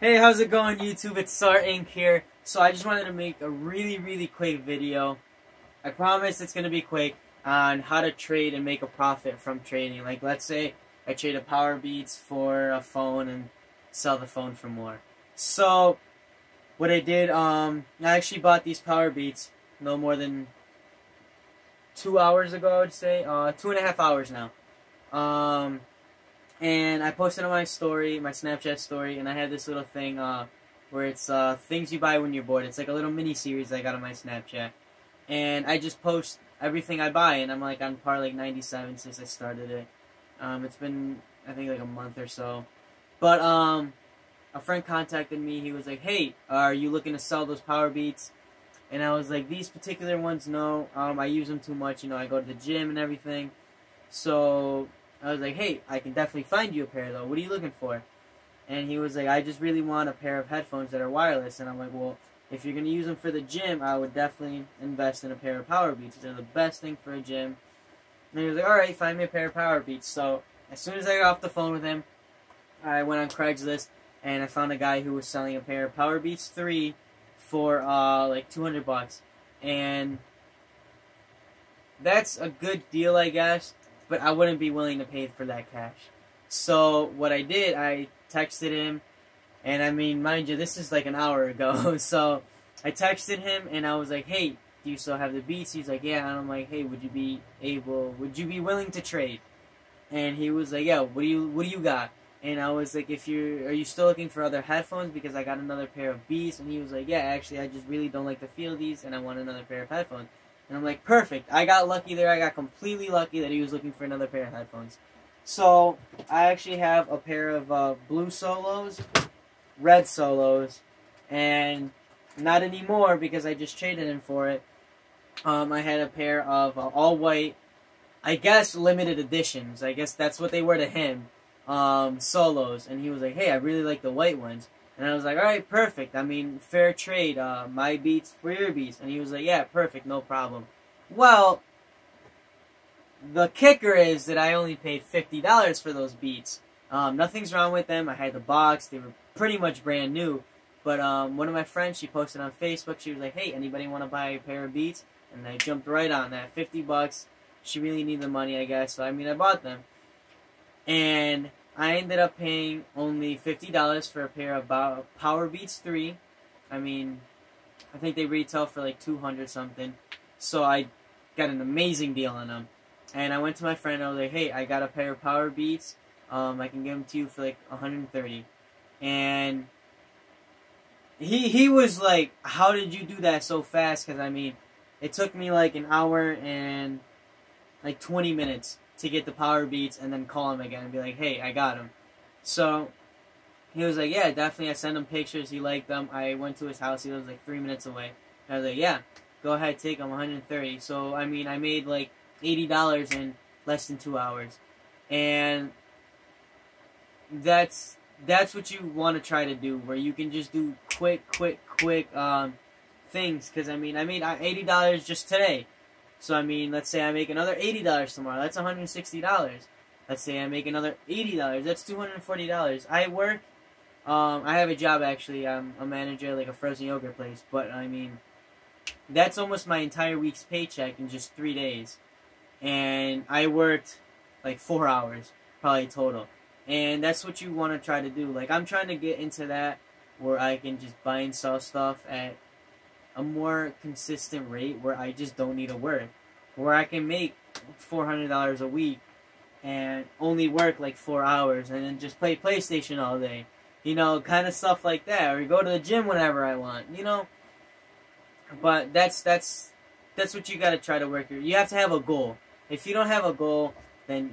Hey, how's it going, YouTube? It's Sar Inc. here. So I just wanted to make a really quick video. I promise it's going to be quick on how to trade and make a profit from trading. Like, let's say I trade a Powerbeats for a phone and sell the phone for more. So what I did, I actually bought these Powerbeats no more than 2 hours ago, I would say. 2.5 hours now. And I posted on my story, my Snapchat story, and I had this little thing where it's things you buy when you're bored. It's like a little mini series I got on my Snapchat, and I just post everything I buy, and I'm like on par like 97 since I started it. It's been I think like a month or so, but a friend contacted me. He was like, "Hey, are you looking to sell those Powerbeats?" And I was like, "These particular ones, no. I use them too much. You know, I go to the gym and everything, so." I was like, hey, I can definitely find you a pair, though. What are you looking for? And he was like, I just really want a pair of headphones that are wireless. And I'm like, well, if you're going to use them for the gym, I would definitely invest in a pair of Powerbeats. They're the best thing for a gym. And he was like, all right, find me a pair of Powerbeats. So as soon as I got off the phone with him, I went on Craigslist, and I found a guy who was selling a pair of Powerbeats 3 for like $200. And that's a good deal, I guess. But I wouldn't be willing to pay for that cash. So what I did, I texted him, and I mean, mind you, this is like an hour ago. So I texted him, and I was like, hey, do you still have the Beats? He's like, yeah. And I'm like, hey, would you be willing to trade? And he was like, yeah, what do you got? And I was like, are you still looking for other headphones? Because I got another pair of Beats. And he was like, yeah, actually, I just really don't like the feel of these, and I want another pair of headphones. And I'm like, perfect. I got lucky there. I got completely lucky that he was looking for another pair of headphones. So, I actually have a pair of blue Solos, red Solos, and not anymore because I just traded him for it. I had a pair of all white, I guess limited editions. I guess that's what they were to him, Solos. And he was like, hey, I really like the white ones. And I was like, alright, perfect. I mean, fair trade. My Beats for your Beats. And he was like, yeah, perfect, no problem. Well, the kicker is that I only paid $50 for those Beats. Nothing's wrong with them. I had the box. They were pretty much brand new. But one of my friends, she posted on Facebook. She was like, hey, anybody want to buy a pair of Beats? And I jumped right on that. $50. She really needed the money, I guess. So, I mean, I bought them. And I ended up paying only $50 for a pair of Powerbeats 3. I mean, I think they retail for like 200 something. So I got an amazing deal on them. And I went to my friend and I was like, hey, I got a pair of Powerbeats. I can give them to you for like 130. And he was like, how did you do that so fast? Because I mean, it took me like an hour and like 20 minutes to get the Powerbeats and then call him again and be like, hey, I got him. So he was like, yeah, definitely. I sent him pictures. He liked them. I went to his house. He was like 3 minutes away. I was like, yeah, go ahead, take them, 130. So, I mean, I made like $80 in less than 2 hours. And that's what you want to try to do, where you can just do quick things. Because, I mean, I made $80 just today. So, I mean, let's say I make another $80 tomorrow. That's $160. Let's say I make another $80. That's $240. I work. I have a job, actually. I'm a manager at, like, a frozen yogurt place. But, I mean, that's almost my entire week's paycheck in just 3 days. And I worked, like, 4 hours, probably total. And that's what you want to try to do. Like, I'm trying to get into that where I can just buy and sell stuff at a more consistent rate where I just don't need to work. Where I can make $400 a week and only work like 4 hours and then just play PlayStation all day. You know, kind of stuff like that. Or go to the gym whenever I want, you know? But that's what you gotta try to work here. You have to have a goal. If you don't have a goal, then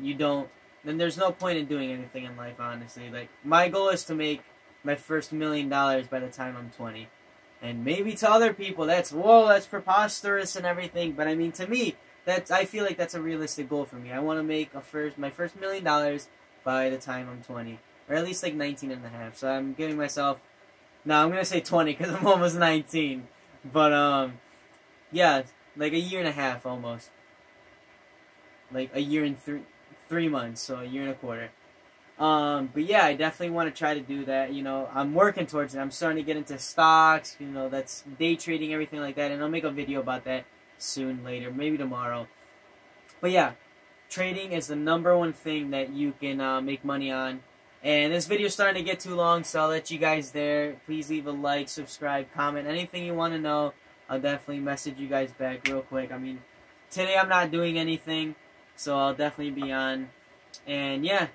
there's no point in doing anything in life, honestly. Like, my goal is to make my first $1 million by the time I'm 20. And maybe to other people, that's preposterous and everything. But I mean, to me, I feel like that's a realistic goal for me. I want to make my first $1 million by the time I'm 20. Or at least like 19 and a half. So I'm giving myself, no, I'm going to say 20 because I'm almost 19. But, yeah, like a year and a half almost. Like a year and 3 months, so a year and a quarter. But yeah, I definitely want to try to do that. You know, I'm working towards it. I'm starting to get into stocks, you know, that's day trading, everything like that. And I'll make a video about that soon, later, maybe tomorrow. But yeah, trading is the #1 thing that you can make money on. And this video is starting to get too long, so I'll let you guys there. Please leave a like, subscribe, comment, anything you want to know. I'll definitely message you guys back real quick. I mean, today I'm not doing anything, so I'll definitely be on. And yeah,